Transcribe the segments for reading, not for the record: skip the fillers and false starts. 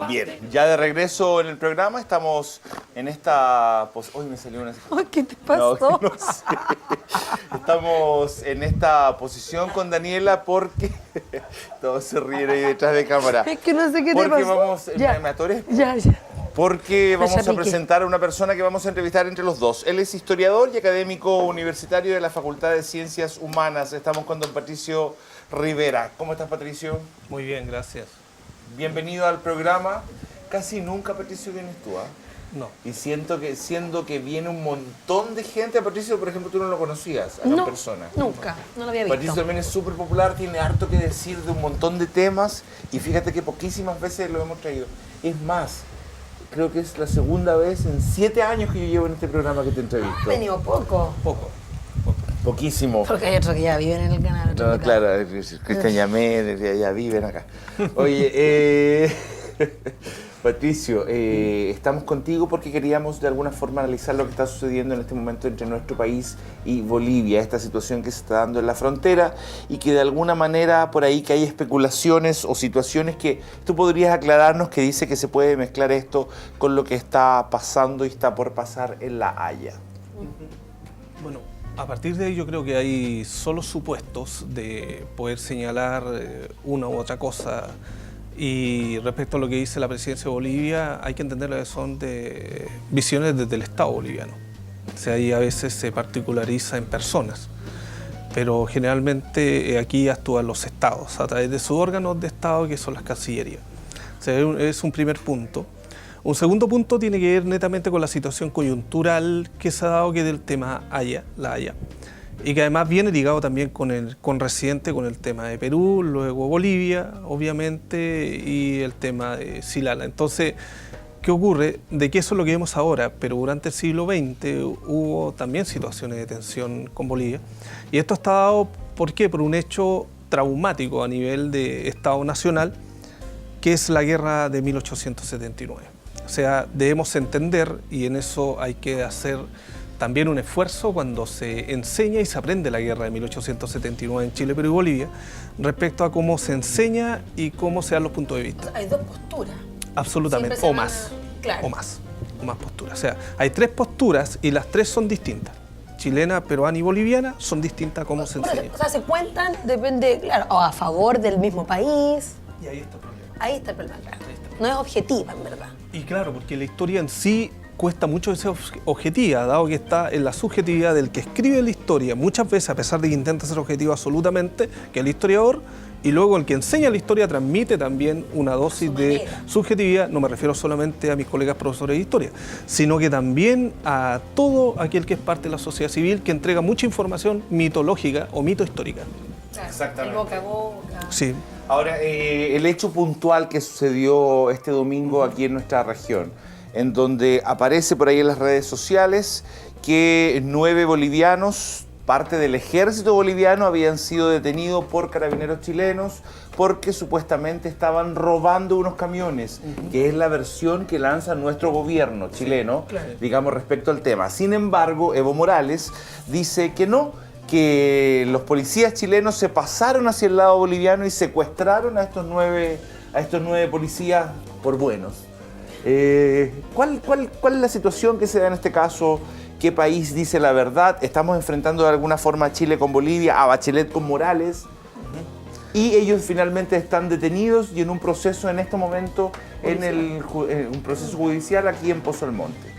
Bien, ya de regreso en el programa, estamos en esta... Hoy me salió una... Ay, ¿qué te pasó? No sé. Estamos en esta posición con Daniela porque... Todos se ríen ahí detrás de cámara. Es que no sé qué te Porque pasó. vamos... Ya. ¿Me atoré? Ya. Porque vamos ya a presentar a una persona que vamos a entrevistar entre los dos. Él es historiador y académico universitario de la Facultad de Ciencias Humanas. Estamos con don Patricio Rivera. ¿Cómo estás, Patricio? Muy bien, gracias. Bienvenido al programa. Casi nunca, Patricio, vienes tú, ¿ah? No. Y siento que viene un montón de gente. A Patricio, por ejemplo, tú no lo conocías acá en persona. Nunca, no lo había visto. Patricio también es súper popular, tiene harto que decir de un montón de temas y fíjate que poquísimas veces lo hemos traído. Es más, creo que es la segunda vez en 7 años que yo llevo en este programa que te entrevisto. Ha venido poco. Poquísimo. Porque hay otros que ya viven en el canal. No, claro, Cristian Yamé, ya viven acá. Oye, Patricio, estamos contigo porque queríamos de alguna forma analizar lo que está sucediendo en este momento entre nuestro país y Bolivia, esta situación que se está dando en la frontera y que de alguna manera por ahí que hay especulaciones o situaciones que tú podrías aclararnos que dice que se puede mezclar esto con lo que está pasando y está por pasar en La Haya. Bueno, a partir de ahí yo creo que hay solo supuestos de poder señalar una u otra cosa. Y respecto a lo que dice la presidencia de Bolivia, hay que entender que son de visiones desde el Estado boliviano. O sea, ahí a veces se particulariza en personas, pero generalmente aquí actúan los estados a través de sus órganos de Estado, que son las cancillerías. O sea, es un primer punto. Un segundo punto tiene que ver netamente con la situación coyuntural que se ha dado, que es del tema La Haya, y que además viene ligado también con reciente con el tema de Perú, luego Bolivia, obviamente, y el tema de Silala. Entonces, ¿qué ocurre? De que eso es lo que vemos ahora, pero durante el siglo XX hubo también situaciones de tensión con Bolivia, y esto está dado, ¿por qué? Por un hecho traumático a nivel de Estado nacional, que es la guerra de 1879. O sea, debemos entender, y en eso hay que hacer también un esfuerzo cuando se enseña y se aprende la guerra de 1879 en Chile, Perú y Bolivia, respecto a cómo se enseña y cómo se dan los puntos de vista. Hay dos posturas. Absolutamente, o más. Claro. O más posturas. O sea, hay 3 posturas y las 3 son distintas. Chilena, peruana y boliviana son distintas a cómo se enseña. O sea, se cuentan, depende, claro, o a favor del mismo país. Y ahí está el problema. Ahí está el problema, claro. No es objetiva, en verdad. Y claro, porque la historia en sí cuesta mucho ser objetiva, dado que está en la subjetividad del que escribe la historia, muchas veces, a pesar de que intenta ser objetivo absolutamente, que es el historiador, y luego el que enseña la historia transmite también una dosis de subjetividad. No me refiero solamente a mis colegas profesores de historia, sino que también a todo aquel que es parte de la sociedad civil, que entrega mucha información mitológica o mito histórica. Claro, Exactamente. el boca a boca. Sí. Ahora, el hecho puntual que sucedió este domingo aquí en nuestra región, en donde aparece por ahí en las redes sociales que 9 bolivianos, parte del ejército boliviano, habían sido detenidos por carabineros chilenos porque supuestamente estaban robando unos camiones, que es la versión que lanza nuestro gobierno chileno, digamos, respecto al tema. Sin embargo, Evo Morales dice que no, que los policías chilenos se pasaron hacia el lado boliviano y secuestraron a estos 9 policías por buenos. ¿Cuál es la situación que se da en este caso? ¿Qué país dice la verdad? ¿Estamos enfrentando de alguna forma a Chile con Bolivia, a Bachelet con Morales? Y ellos finalmente están detenidos y en un proceso en este momento, en un proceso judicial aquí en Pozo Almonte.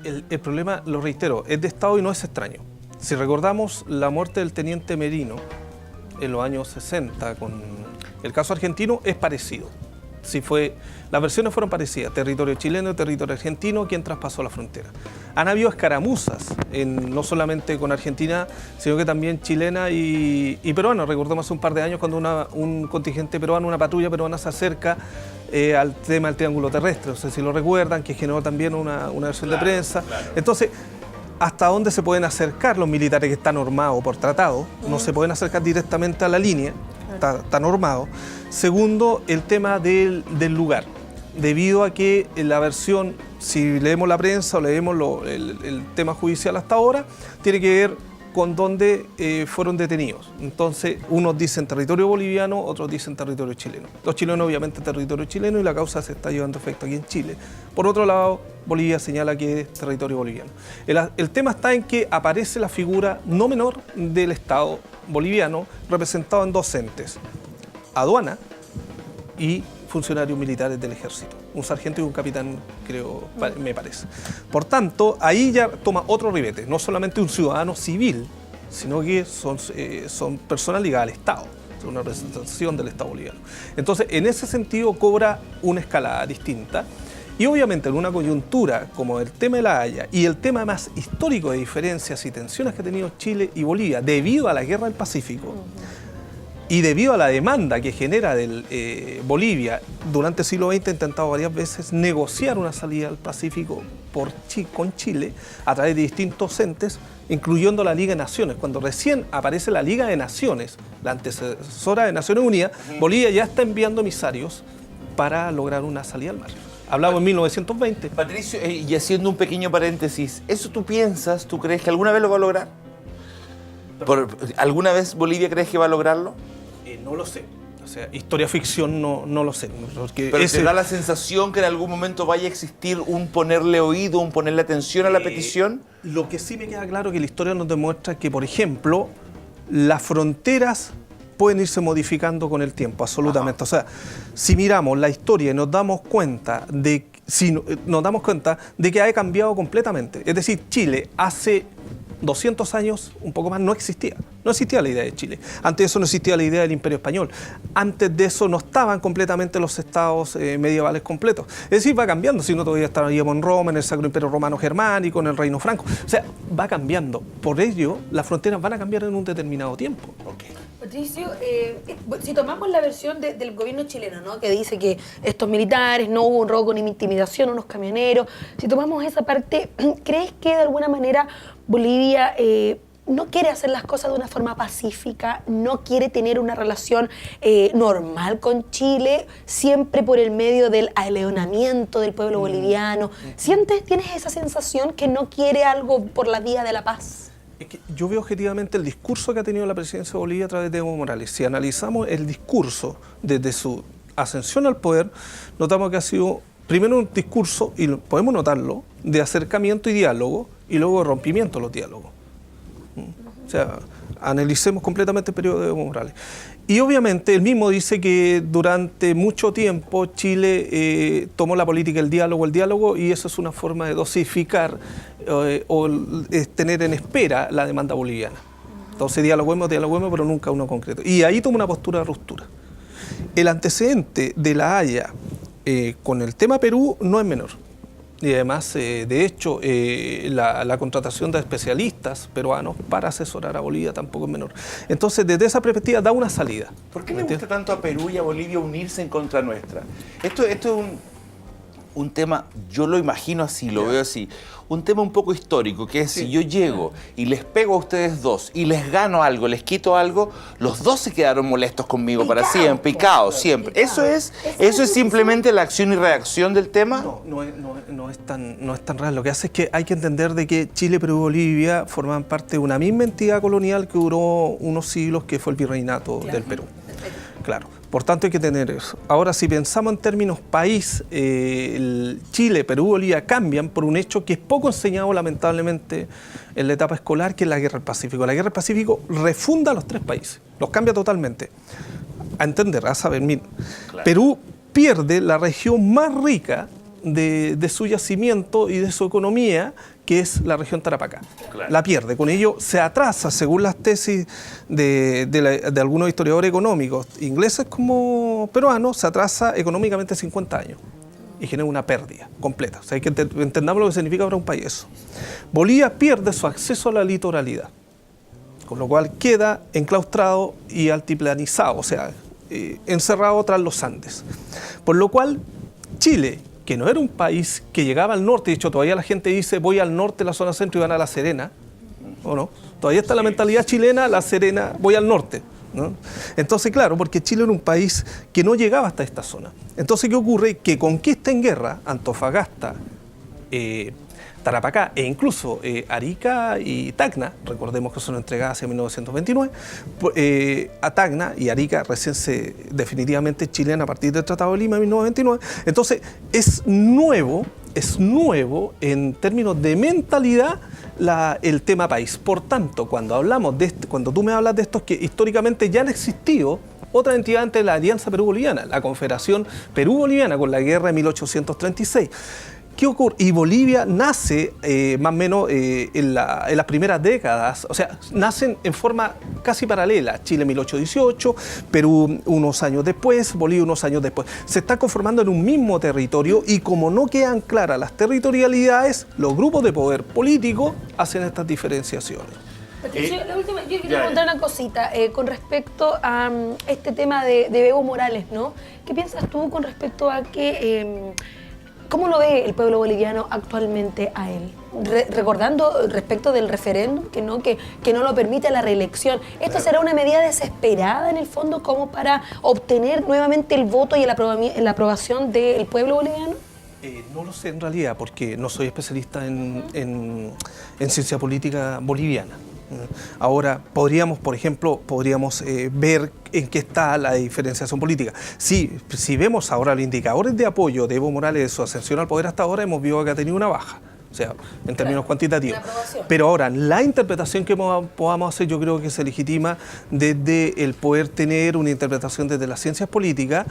El problema, lo reitero, es de Estado y no es extraño. Si recordamos la muerte del teniente Merino en los años 60 con el caso argentino, es parecido. Las versiones fueron parecidas, territorio chileno y territorio argentino, quien traspasó la frontera. Han habido escaramuzas, no solamente con Argentina, sino que también chilena y peruana. Recordemos hace un par de años cuando un contingente peruano, una patrulla peruana se acerca al tema del triángulo terrestre. No sé si lo recuerdan, que generó también una versión de prensa. Entonces, ¿hasta dónde se pueden acercar los militares que están normados por tratado? No se pueden acercar directamente a la línea, está normado. Segundo, el tema del lugar. debido a que la versión, si leemos la prensa o leemos el tema judicial hasta ahora, tiene que ver con dónde fueron detenidos. Entonces, unos dicen territorio boliviano, otros dicen territorio chileno. Los chilenos, obviamente, territorio chileno, y la causa se está llevando a efecto aquí en Chile. Por otro lado, Bolivia señala que es territorio boliviano. El tema está en que aparece la figura no menor del Estado boliviano, representado en dos entes: aduana y funcionarios militares del ejército, un sargento y un capitán, creo, me parece. Por tanto, ahí ya toma otro ribete, no solamente un ciudadano civil, sino que son personas ligadas al Estado, son una representación del Estado boliviano. Entonces, en ese sentido cobra una escalada distinta, y obviamente en una coyuntura como el tema de La Haya y el tema más histórico de diferencias y tensiones que ha tenido Chile y Bolivia debido a la Guerra del Pacífico, y debido a la demanda que genera Bolivia, durante el siglo XX ha intentado varias veces negociar una salida al Pacífico con Chile a través de distintos entes, incluyendo la Liga de Naciones. Cuando recién aparece la Liga de Naciones, la antecesora de Naciones Unidas, Bolivia ya está enviando emisarios para lograr una salida al mar. Hablamos en 1920. Patricio, y haciendo un pequeño paréntesis, ¿eso tú piensas, tú crees que alguna vez lo va a lograr? ¿Alguna vez Bolivia crees que va a lograrlo? No lo sé. O sea, historia ficción no lo sé. Pero ¿te da la sensación que en algún momento vaya a existir un ponerle oído, un ponerle atención a la petición? Lo que sí me queda claro es que la historia nos demuestra que, por ejemplo, las fronteras pueden irse modificando con el tiempo, absolutamente. Ajá. O sea, si miramos la historia y nos damos cuenta de que ha cambiado completamente. Es decir, Chile hace 200 años, un poco más, no existía. No existía la idea de Chile. Antes de eso no existía la idea del Imperio Español. Antes de eso no estaban completamente los estados medievales completos. Es decir, va cambiando. Si no, todavía estaríamos en Roma, en el Sacro Imperio Romano Germánico, en el Reino Franco. O sea, va cambiando. Por ello, las fronteras van a cambiar en un determinado tiempo. Okay. Patricio, si tomamos la versión del gobierno chileno, ¿no?, que dice que estos militares, no hubo un robo ni intimidación, unos camioneros, si tomamos esa parte, ¿crees que de alguna manera Bolivia no quiere hacer las cosas de una forma pacífica, no quiere tener una relación normal con Chile, siempre por el medio del aleonamiento del pueblo boliviano? ¿Tienes esa sensación que no quiere algo por la vía de la paz? Es que yo veo objetivamente el discurso que ha tenido la presidencia de Bolivia a través de Evo Morales. Si analizamos el discurso desde su ascensión al poder, notamos que ha sido primero un discurso, y podemos notarlo, de acercamiento y diálogo, y luego de rompimiento de los diálogos. O sea, analicemos completamente el periodo de Evo Morales. Y obviamente él mismo dice que durante mucho tiempo Chile tomó la política del diálogo, y eso es una forma de dosificar o tener en espera la demanda boliviana. Entonces dialoguemos, pero nunca uno concreto. Y ahí toma una postura de ruptura. El antecedente de La Haya con el tema Perú no es menor. Y además, de hecho, la contratación de especialistas peruanos para asesorar a Bolivia tampoco es menor. Entonces, desde esa perspectiva, da una salida. ¿Por qué le gusta tanto a Perú y a Bolivia unirse en contra nuestra? Esto es un tema, yo lo imagino así, lo veo así, un tema un poco histórico, que es si yo llego y les pego a ustedes dos y les gano algo, les quito algo, los dos se quedaron molestos conmigo para siempre, picados siempre. ¿Eso es simplemente la acción y reacción del tema? No es tan real. Lo que hace es que hay que entender de que Chile, Perú y Bolivia forman parte de una misma entidad colonial que duró unos siglos, que fue el virreinato del Perú. Claro. Por tanto, hay que tener eso. Ahora, si pensamos en términos país, Chile, Perú y Bolivia cambian por un hecho que es poco enseñado, lamentablemente, en la etapa escolar, que es la Guerra del Pacífico. La Guerra del Pacífico refunda a los tres países, los cambia totalmente. A entender, a saber, mira, claro. Perú pierde la región más rica de su yacimiento y de su economía, que es la región Tarapacá. Claro. La pierde. Con ello se atrasa, según las tesis de algunos historiadores económicos, ingleses como peruanos, se atrasa económicamente 50 años y genera una pérdida completa. O sea, hay que entendamos lo que significa para un país eso. Bolivia pierde su acceso a la litoralidad, con lo cual queda enclaustrado y altiplanizado, o sea, encerrado tras los Andes. Por lo cual, Chile, que no era un país que llegaba al norte, de hecho todavía la gente dice voy al norte, la zona centro, y van a La Serena, ¿o no? Todavía está la mentalidad chilena, La Serena, voy al norte, ¿no? Entonces, claro, porque Chile era un país que no llegaba hasta esta zona. Entonces, ¿qué ocurre? Que conquista en guerra Antofagasta, Tarapacá e incluso Arica y Tacna, recordemos que son entregadas hacia 1929, a Tacna y Arica recién definitivamente chilena a partir del Tratado de Lima de 1929. Entonces, es nuevo en términos de mentalidad el tema país. Por tanto, cuando tú me hablas de estos que históricamente ya han existido, otra entidad ante la Alianza Perú-Boliviana, la Confederación Perú-Boliviana con la guerra de 1836. ¿Qué ocurre? Y Bolivia nace más o menos en las primeras décadas, o sea, nacen en forma casi paralela. Chile 1818, Perú unos años después, Bolivia unos años después. Se está conformando en un mismo territorio y como no quedan claras las territorialidades, los grupos de poder político hacen estas diferenciaciones. Patricio, la última, yo quiero preguntar una cosita con respecto a este tema de Evo Morales, ¿no? ¿Qué piensas tú con respecto a que... ¿Cómo lo ve el pueblo boliviano actualmente a él? Recordando respecto del referéndum, que no lo permite la reelección. ¿Esto será una medida desesperada en el fondo como para obtener nuevamente el voto y la aprobación del pueblo boliviano? No lo sé en realidad, porque no soy especialista en ciencia política boliviana. Ahora, por ejemplo, podríamos ver en qué está la diferenciación política. Si vemos ahora los indicadores de apoyo de Evo Morales de su ascensión al poder hasta ahora, hemos visto que ha tenido una baja, o sea, en términos cuantitativos. Pero ahora, la interpretación que podamos hacer, yo creo que se legitima desde el poder tener una interpretación desde las ciencias políticas,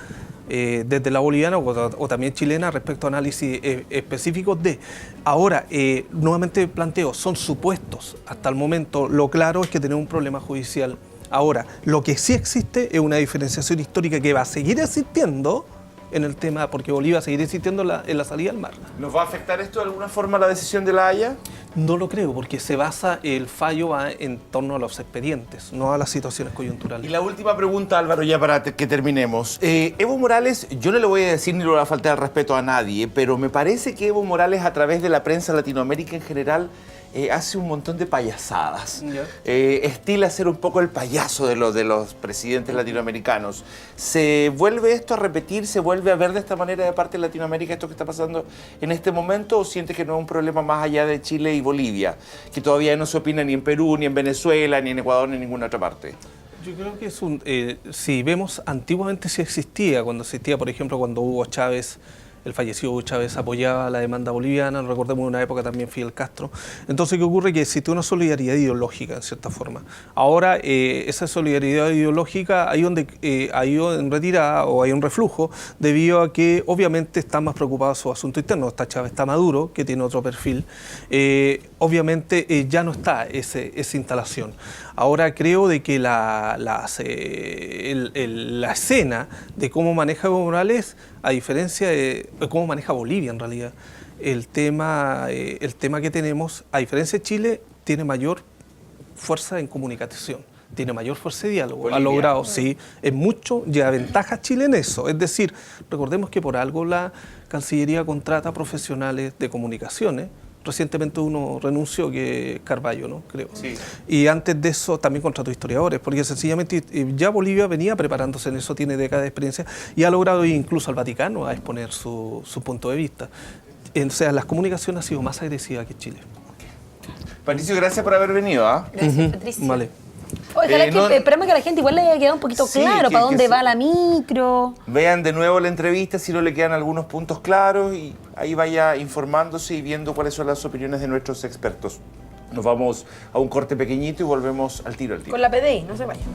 desde la boliviana o también chilena respecto a análisis específicos de. Ahora, nuevamente planteo, son supuestos. Hasta el momento lo claro es que tenemos un problema judicial. Ahora, lo que sí existe es una diferenciación histórica que va a seguir existiendo en el tema, porque Bolivia va a seguir existiendo en la salida al mar. ¿Nos va a afectar esto de alguna forma la decisión de la Haya? No lo creo, porque el fallo va en torno a los expedientes, no a las situaciones coyunturales. Y la última pregunta, Álvaro, ya para que terminemos. Evo Morales, yo no le voy a decir ni le voy a faltar el respeto a nadie, pero me parece que Evo Morales, a través de la prensa Latinoamérica en general, hace un montón de payasadas. Estila ser un poco el payaso de los presidentes latinoamericanos. ¿Se vuelve esto a repetir? ¿Se vuelve a ver de esta manera de parte de Latinoamérica esto que está pasando en este momento? ¿O sientes que no es un problema más allá de Chile y Bolivia? Que todavía no se opina ni en Perú, ni en Venezuela, ni en Ecuador, ni en ninguna otra parte. Yo creo que si vemos, antiguamente sí existía, por ejemplo, cuando Hugo Chávez, el fallecido Hugo Chávez, apoyaba la demanda boliviana, recordemos en una época también Fidel Castro. Entonces, ¿qué ocurre? Que existe una solidaridad ideológica, en cierta forma. Ahora, esa solidaridad ideológica hay en retirada o hay un reflujo, debido a que obviamente están más preocupados su asunto interno. Está Chávez, está Maduro, que tiene otro perfil. Obviamente ya no está esa instalación. Ahora creo de que la escena de cómo maneja Evo Morales, a diferencia de cómo maneja Bolivia en realidad, el tema que tenemos, a diferencia de Chile, tiene mayor fuerza en comunicación, tiene mayor fuerza de diálogo. Bolivia ha logrado, sí, es mucho, lleva ventaja a Chile en eso. Es decir, recordemos que por algo la Cancillería contrata profesionales de comunicaciones. Recientemente uno renunció, que Carballo, ¿no? Creo. Sí. Y antes de eso también contrató historiadores, porque sencillamente ya Bolivia venía preparándose en eso, tiene décadas de experiencia y ha logrado ir incluso al Vaticano a exponer su punto de vista. O sea, las comunicaciones han sido más agresivas que Chile. Patricio, gracias por haber venido. Gracias, Patricio. Vale. Ojalá esperemos que a la gente igual le haya quedado un poquito claro para dónde va la micro. Vean de nuevo la entrevista si no le quedan algunos puntos claros y ahí vaya informándose y viendo cuáles son las opiniones de nuestros expertos. Nos vamos a un corte pequeñito y volvemos al tiro. Con la PDI, no se vayan.